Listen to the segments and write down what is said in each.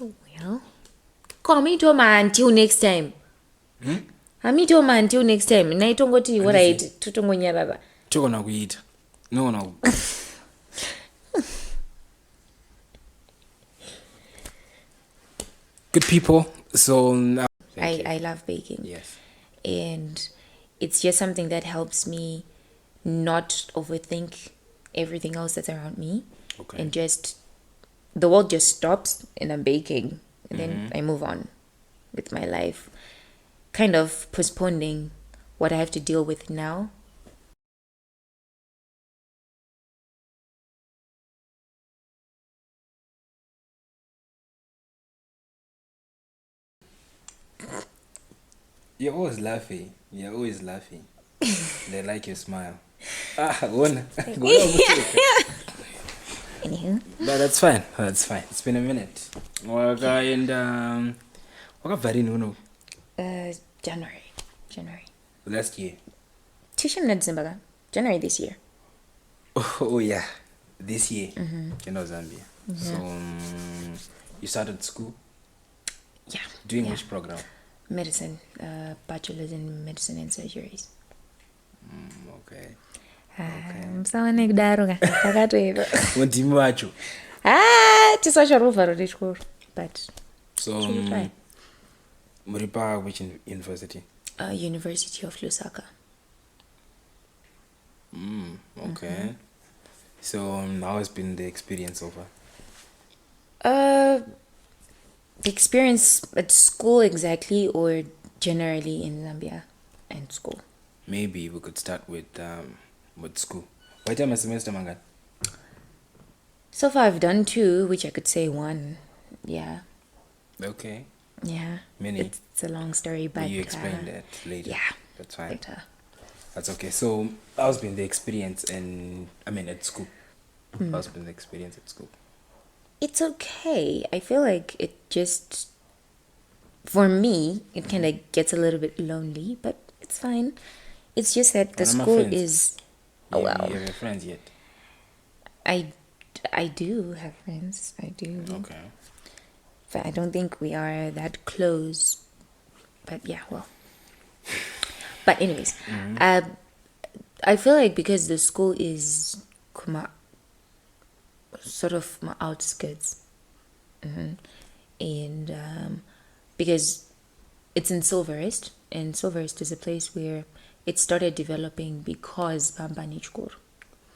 Well, call me to man until next time. Ami to man until next time. Na itongoti what I eat tutongonyarara. Chokona kuita. No. Good people. So now I love baking. Yes. And it's just something that helps me not overthink everything else that's around me. Okay. And just the world just stops and I'm baking. And then I move on with my life. Kind of postponing what I have to deal with now. You're always laughing. They like your smile. One. Anywho. But that's fine. It's been a minute. And what very no. January. Last year. Tisha na December. January this year. Oh yeah. This year. You know Zambia. So you started school? Yeah. Doing which program? Medicine. Bachelor's in medicine and surgeries. Okay. Msawane kudaruka takatoero. Wandimi wacho. Tisosha Rufaro dechikoro. But so Muripa which university? University of Lusaka. Okay. So how has been the experience so far? The experience at school exactly, or generally in Zambia and school? Maybe we could start with school. What time a semester mangan? So far I've done 2, which I could say 1. Yeah. Okay. Yeah. Many. It's a long story, but you explain that later. Yeah. That's fine. Later. That's okay. So how's been the experience at school? How's been the experience at school? It's okay. I feel like it just, for me, it kind of gets a little bit lonely, but it's fine. It's just that the school is... You have friends yet? I do have friends. I do. Okay. But I don't think we are that close. But yeah, well. But anyways, I feel like because the school is sort of my outskirts, and because it's in Silverest, and Silverest is a place where it started developing because Bamba Nichkor.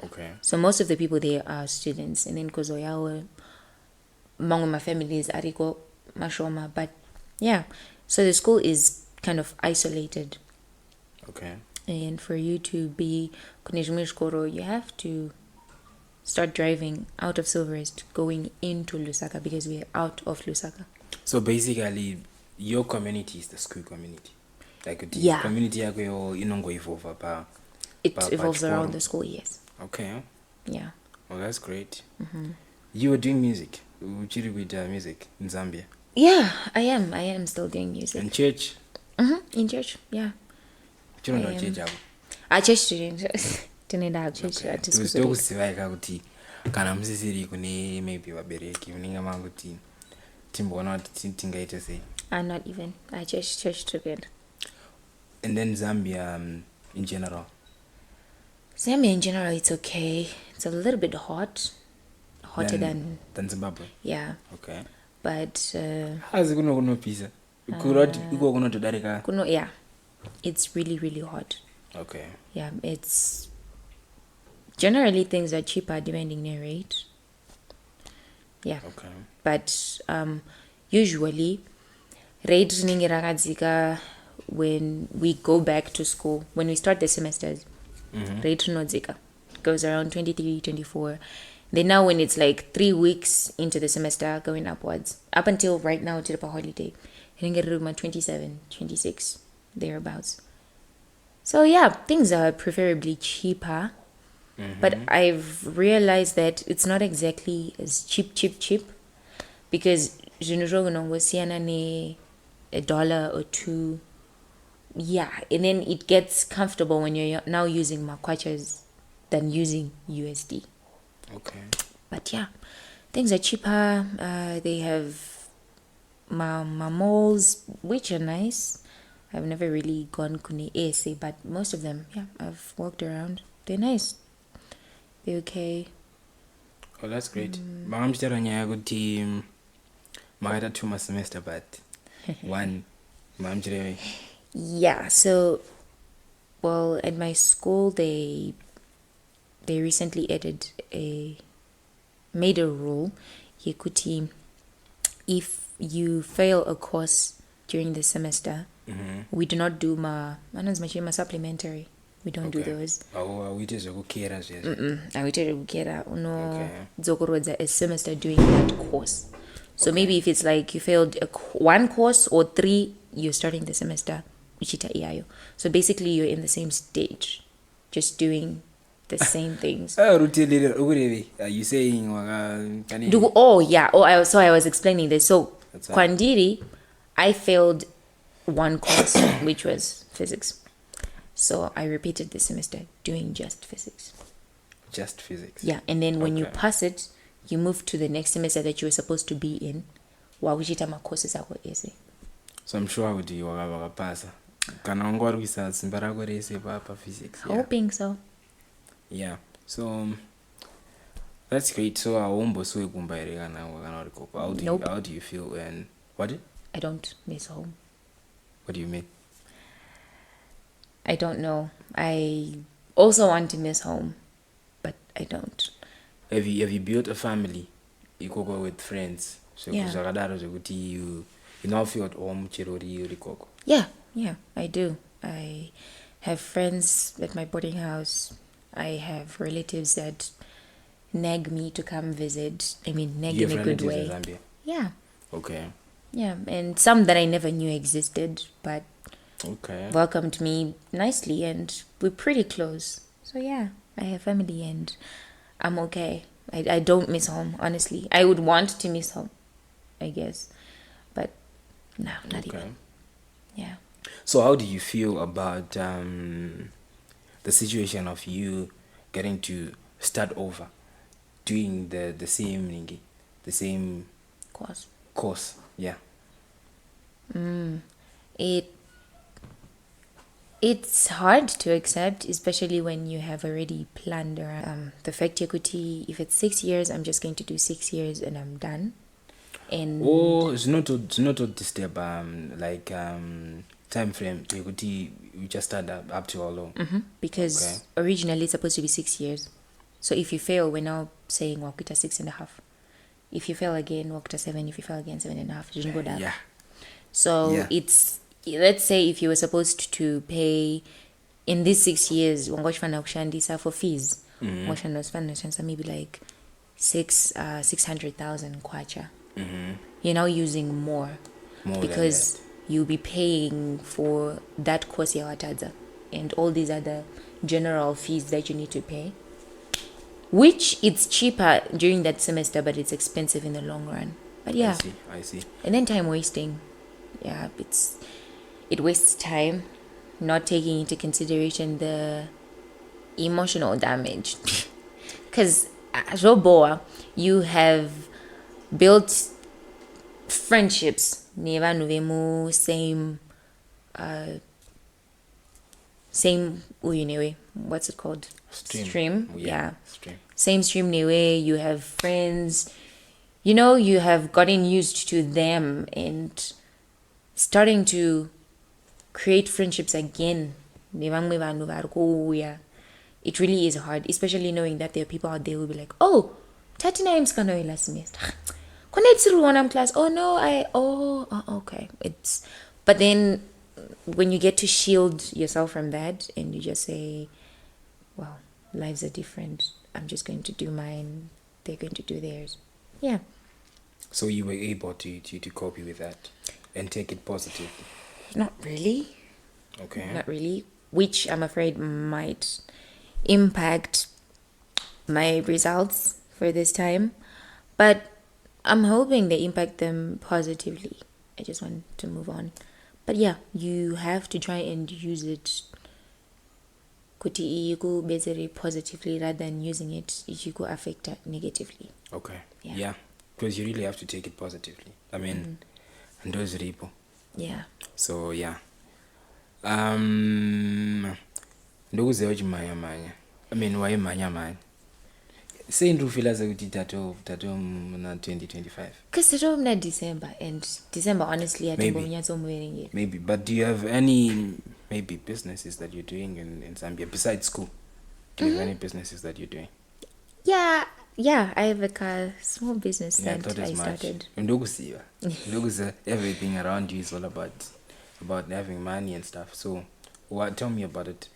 Okay. So most of the people there are students, and then Kozoyawa, among my families, Ariko, Mashoma, but yeah, so the school is kind of isolated. Okay. And for you to be Kunijmishkoro, you have to start driving out of Silverest, going into Lusaka, because we are out of Lusaka. So basically, your community is the school community. Like the community it evolves around the school, yes. Okay. Yeah. Well, that's great. You were doing music. With music in Zambia. Yeah, I am still doing music. In church? In church, yeah. You don't know church? I church student. Tinaenda church at school. Kana msisiri kune maybe wabereki uninga mangu timbona tingaite sei. Not even. I church together. And then Zambia in general. Zambia in general, it's okay. It's a little bit hotter than Zimbabwe. Yeah. Okay. But kuno pizza. Kuno todarika. Yeah. It's really, really hot. Okay. Yeah, it's generally things are cheaper depending on rate. Yeah. Okay. But usually rate rinenge rakadzika when we go back to school, when we start the semesters. Rate rinodzika goes around 23, 24. Then now when it's like 3 weeks into the semester going upwards, up until right now to the holiday, rinenge rima 27, 26, thereabouts. So yeah, things are preferably cheaper. But I've realized that it's not exactly as cheap, because $1 or 2. Yeah, and then it gets comfortable when you're now using makwachas than using USD. Okay. But yeah, things are cheaper. They have my malls, which are nice. I've never really gone kune ese, but most of them, yeah, I've walked around. They're nice. They're okay. Oh, that's great. Makamchitara nyaya kuti makaita 2 semester but one makamchireve. Yeah, so well, at my school they recently made a rule yekuti if you fail a course during the semester, we do not do ma supplementary. We don't do those. Awuite zvekukera zvese. Awuite zvekukera unozokorodza a semester doing that course. So maybe if it's like you failed one course or 3, you're starting the semester uchita iyayo. So basically you're in the same stage, just doing the same things. Are you saying I was explaining this. So Kwandiri, I failed one course which was physics. So I repeated the semester doing just physics. Just physics? Yeah, and then when you pass it, you move to the next semester that you were supposed to be in. Wakuchita courses ako ese. So I'm sure kuti wakapasa. Kana wanga warikuisa simba rako rese pa physics. Hoping so. Yeah. So that's great. So aumboswe kumba ere kana uri koko. How do you feel when what? I don't miss home. What do you mean? I don't know. I also want to miss home, but I don't. Have you built a family? You go with friends. So yeah. You now feel at home chirori koko. Yeah, I do. I have friends at my boarding house. I have relatives that nag me to come visit. I mean, nag in a good way. In Zambia? Yeah. Okay. Yeah, and some that I never knew existed, but welcomed me nicely, and we're pretty close. So yeah, I have family and I'm okay. I don't miss home, honestly. I would want to miss home, I guess, but no, not even. Yeah. So how do you feel about the situation of you getting to start over, doing the same course? Yeah. It's hard to accept, especially when you have already planned around the fact equity. If it's 6 years, I'm just going to do 6 years and I'm done. And it's not to disturb time frame equity. You just start up to how long? Because originally it's supposed to be 6 years. So if you fail, we're now saying wakita 6.5. If you fail again, wakita 7. If you fail again, 7.5. You didn't go down. Yeah. So it's, let's say if you were supposed to pay in these 6 years, for fees, maybe like 600,000 kwacha. You're now using more because you'll be paying for that course yawatadza and all these other general fees that you need to pay, which it's cheaper during that semester, but it's expensive in the long run. But yeah, I see. And then time wasting. Yeah, it wastes time, not taking into consideration the emotional damage. Because Roboa, you have built friendships. Same what's it called? Stream. Yeah. Stream. Same stream newe. You have friends. You have gotten used to them and starting to create friendships again. It really is hard, especially knowing that there are people out there who will be like, oh, 39 is gonna be last semester. Connect to one class. Oh no, okay. But then when you get to shield yourself from that and you just say, well, lives are different. I'm just going to do mine. They're going to do theirs. Yeah. So you were able to cope with that and take it positively? Not really. Okay. Not really. Which I'm afraid might impact my results for this time. But I'm hoping they impact them positively. I just want to move on. But yeah, you have to try and use it positively rather than using it if you go affect it negatively. Okay. Yeah. Because you really have to take it positively. I mean, ndozviripo. Yeah. So yeah, ndokuziva uchimhanya-mhanya. I mean waimhanya-mhanya. Sei ndikufila sekuti tato muna 2025? Because tato muna December, and December honestly hatimbomunyatsomuverengera. Maybe, but do you have any maybe businesses that you're doing in Zambia besides school? Do you have any businesses that you're doing? Yeah, I have a small business that I started. Ndokuziva everything around you is all about having money and stuff. So tell me about it.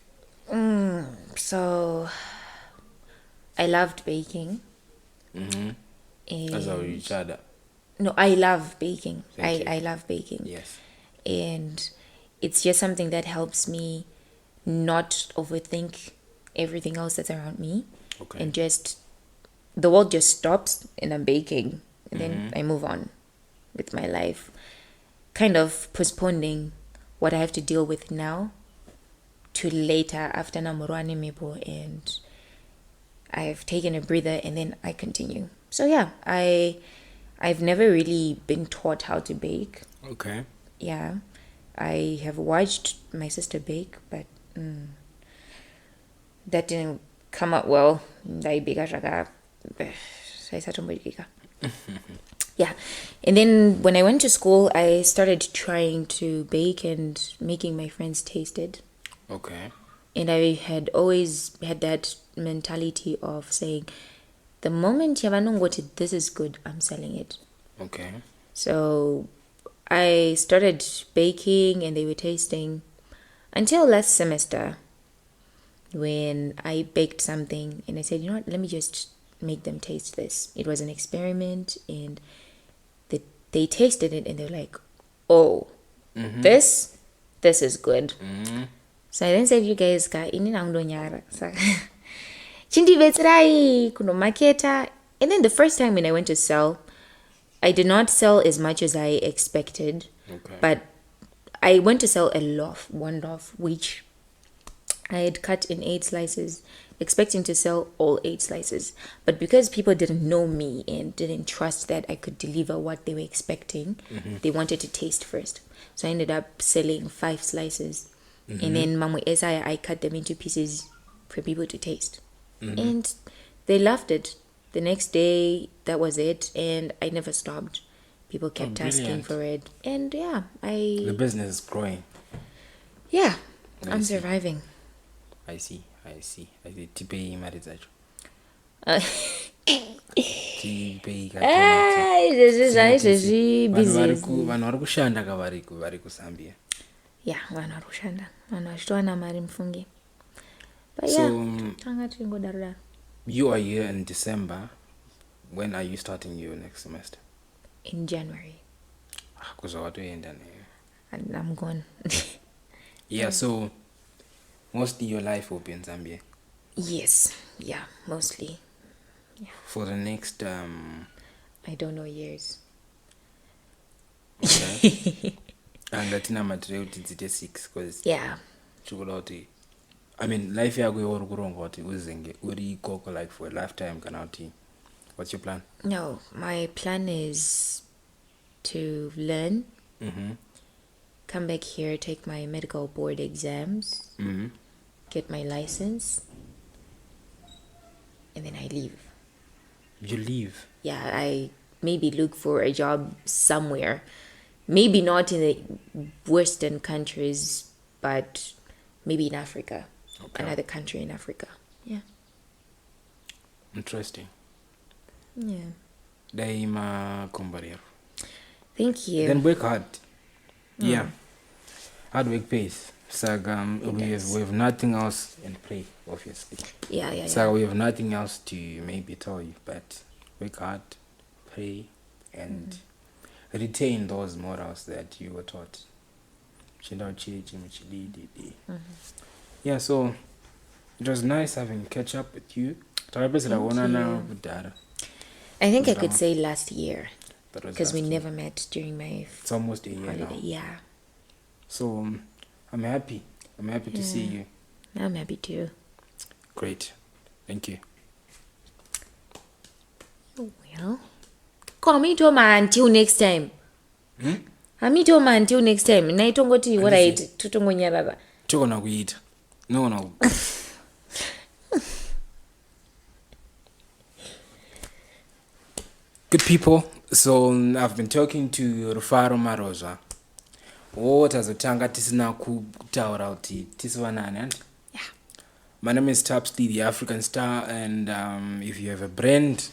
So I loved baking. As our each other. No, I love baking. I love baking. Yes. And it's just something that helps me not overthink everything else that's around me. Okay. And just, the world just stops and I'm baking. And then I move on with my life. Kind of postponing what I have to deal with now to later after Namurwane Mepo, and I've taken a breather and then I continue. So yeah, I've never really been taught how to bake. Okay. Yeah, I have watched my sister bake, but that didn't come out well. Yeah, and then when I went to school, I started trying to bake and making my friends taste it. Okay. And I had always had that mentality of saying, the moment yavanongoti this is good, I'm selling it. Okay. So I started baking and they were tasting until last semester when I baked something and I said, you know what, let me just make them taste this. It was an experiment and they tasted it and they're like, oh, this is good. So I then said, you guys got in and Chindi betrai kuno marketa. And then the first time when I went to sell, I did not sell as much as I expected. Okay. But I went to sell one loaf, which I had cut in 8 slices, expecting to sell all 8 slices. But because people didn't know me and didn't trust that I could deliver what they were expecting, they wanted to taste first. So I ended up selling 5 slices. And then Mamu Esai, I cut them into pieces for people to taste. And they loved it. The next day, that was it. And I never stopped. People kept asking for it. And yeah, the business is growing. Yeah, I'm surviving. I see. Tipei mari dzacho. Vanhu vari kushanda kavari kuZambia. Yeah, vanhu vari kushanda. Vanhu vachitowana mari mufungi. But So, yeah, you are here in December. When are you starting your next semester? In January. And I'm gone. Yeah, so mostly your life will be in Zambia. Yes, yeah, mostly. Yeah. For the next I don't know, years. Okay. Angatina matire kuti dzite 6 because yeah. I mean life yako uri kuronga kuti uzenge uri ikoko like for a lifetime kana kuti what's your plan? No, my plan is to learn, come back here, take my medical board exams, get my license, and then I leave. You leave? Yeah, I maybe look for a job somewhere. Maybe not in the Western countries, but maybe in Africa. Okay. Another country in Africa. Yeah. Interesting. Yeah. Daima kombarero. Thank you. Then work hard. Yeah. Hard work pays. So we have nothing else in play, obviously. Yeah. So we have nothing else to maybe tell you, but work hard, pray, and retain those morals that you were taught. Yeah, so it was nice having catch up with you. Thank you. I think I could say last year, because we never met during my it's almost a year holiday. now. Yeah. So I'm happy to see you. I'm happy too. Great. Thank you. Well, call me to man until next time. hamitooma until next time naitongoti alright totongonyarara togona kuita no good people. So I've been talking to Rufaro Maroza. Tazotanga tisina kutaura kuti tisivanani and yeah. My name is Tapslee, the African Star, and if you have a brand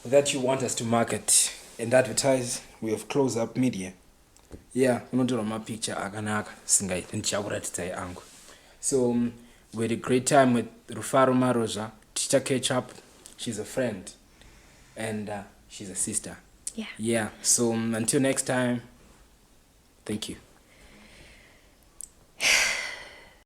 that you want us to market and advertise, we have Close Up Media. Yeah, unotora mapicture akanaka singaiti ndichakuratidzai angu. So we had a great time with Rufaro Maroza. Ticha catch up. She's a friend and she's a sister. Yeah. So until next time, thank you.